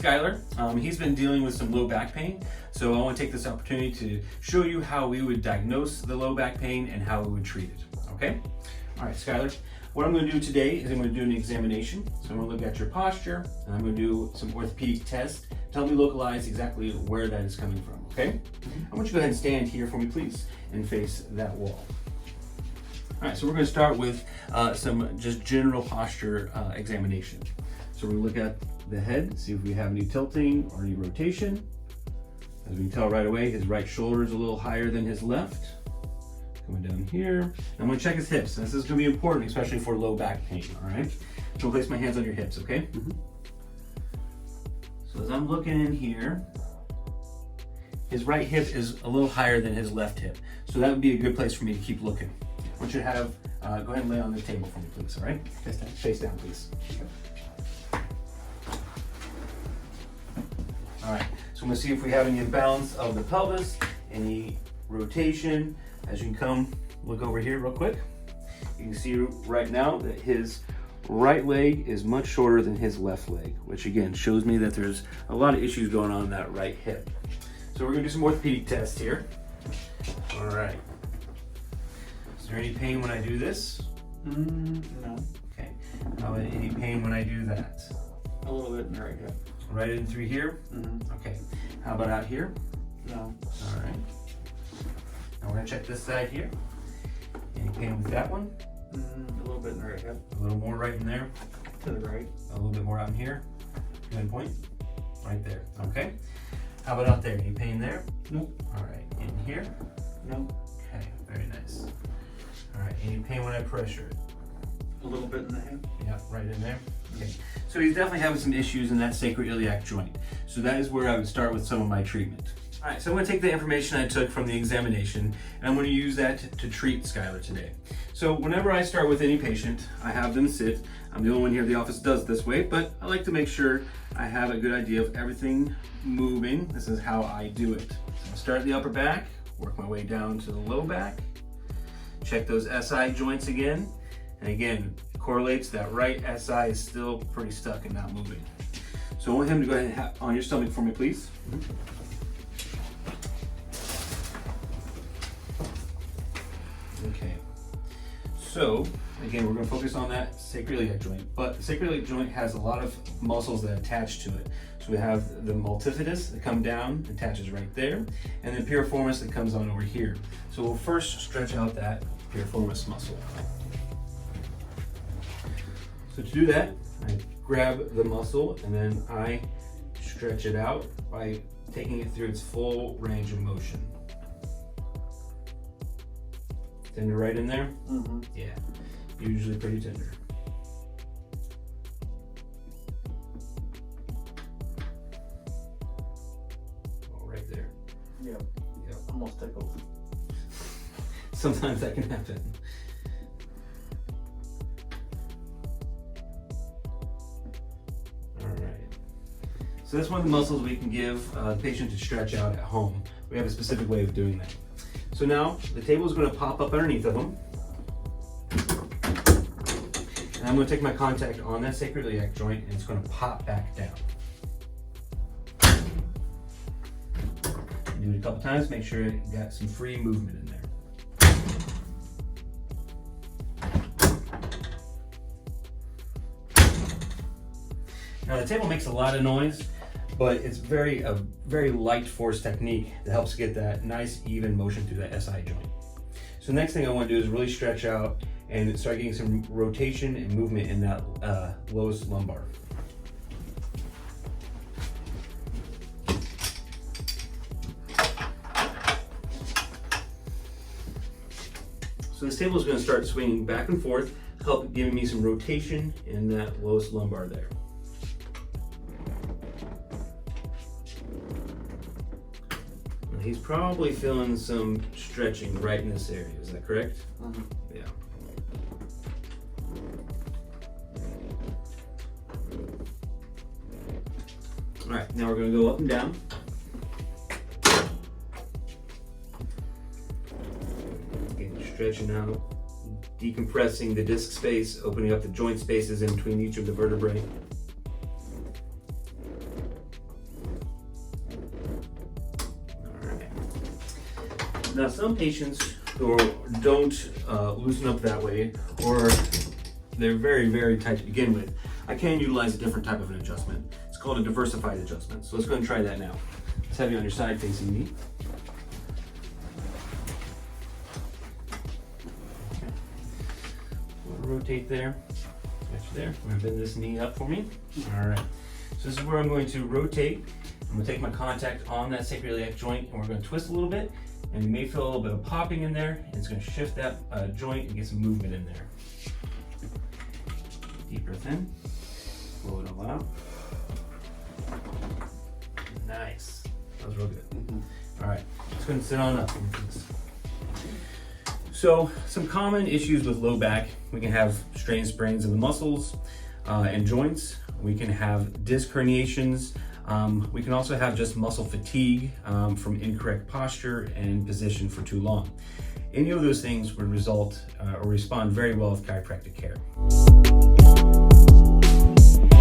Skyler. He's been dealing with some low back pain, so I want to take this opportunity to show you how we would diagnose the low back pain and how we would treat it, okay? All right, Skyler, what I'm going to do today is I'm going to do an examination. So I'm going to look at your posture, and I'm going to do some orthopedic tests to help me localize exactly where that is coming from, okay? I want you to go ahead and stand here for me, please, and face that wall. All right, so we're going to start with some just general posture examination. So we're going to look at the head, see if we have any tilting or any rotation. As we can tell right away, his right shoulder is a little higher than his left. Coming down here. I'm going to check his hips. This is going to be important, especially for low back pain, all right? So I'll place my hands on your hips, okay? So as I'm looking in here, his right hip is a little higher than his left hip. So that would be a good place for me to keep looking. I want you to have, go ahead and lay on the table for me, please, all right? Face down, please. All right, so I'm gonna see if we have any imbalance of the pelvis, any rotation. As you can come, look over here real quick. You can see right now that his right leg is much shorter than his left leg, which again shows me that there's a lot of issues going on in that right hip. So we're gonna do some orthopedic tests here. All right. Is there any pain when I do this? No. Okay. How about any pain when I do that? A little bit in the right hip. Right in through here? Okay. How about out here? No. All right. Now we're gonna check this side here. Any pain with that one? A little bit in the right hip. A little more right in there. To the right. A little bit more out in here. Good point. Right there. Okay. How about out there? Any pain there? Nope. All right. In here? Nope. Okay. Very nice. All right. Any pain when I pressure it? A little bit in the hip. Yeah, right in there. Okay. So he's definitely having some issues in that sacroiliac joint. So that is where I would start with some of my treatment. All right, so I'm going to take the information I took from the examination and I'm going to use that to treat Skyler today. So whenever I start with any patient, I have them sit. I'm the only one here at the office that does it this way, but I like to make sure I have a good idea of everything moving. This is how I do it. So I'll start at the upper back, work my way down to the low back, check those SI joints again. And again, it correlates that right SI is still pretty stuck and not moving. So I want him to go ahead and have on your stomach for me, please. Okay. So again, we're going to focus on that sacroiliac joint, but the sacroiliac joint has a lot of muscles that attach to it. So we have the multifidus that come down, attaches right there, and then piriformis that comes on over here. So we'll first stretch out that piriformis muscle. So to do that, I grab the muscle and then I stretch it out by taking it through its full range of motion. Tender right in there? Yeah, usually pretty tender. Oh, right there. Yep. Yep. Almost tickled. Sometimes that can happen. So that's one of the muscles we can give the patient to stretch out at home. We have a specific way of doing that. So now the table is going to pop up underneath of them. And I'm going to take my contact on that sacroiliac joint and it's going to pop back down. Do it a couple times, make sure you got some free movement in there. Now the table makes a lot of noise, but it's a very light force technique that helps get that nice even motion through that SI joint. So the next thing I want to do is really stretch out and start getting some rotation and movement in that lowest lumbar. So this table is going to start swinging back and forth, help giving me some rotation in that lowest lumbar there. He's probably feeling some stretching right in this area. Is that correct? Yeah. All right, now we're going to go up and down. Again, stretching out, decompressing the disc space, opening up the joint spaces in between each of the vertebrae. Now, some patients who don't loosen up that way, or they're very, very tight to begin with, I can utilize a different type of an adjustment. It's called a diversified adjustment. So let's go and try that now. Let's have you on your side facing me. Okay. We'll rotate there. Got you there. I'm gonna bend this knee up for me. All right. So this is where I'm going to rotate. I'm gonna take my contact on that sacroiliac joint, and we're gonna twist a little bit, and you may feel a little bit of popping in there, and it's gonna shift that joint and get some movement in there. Deep breath in, blow it all out. Nice, that was real good. All right, let's go and sit on up. So some common issues with low back, we can have strain sprains of the muscles and joints. We can have disc herniations. We can also have just muscle fatigue from incorrect posture and position for too long. Any of those things would result or respond very well with chiropractic care.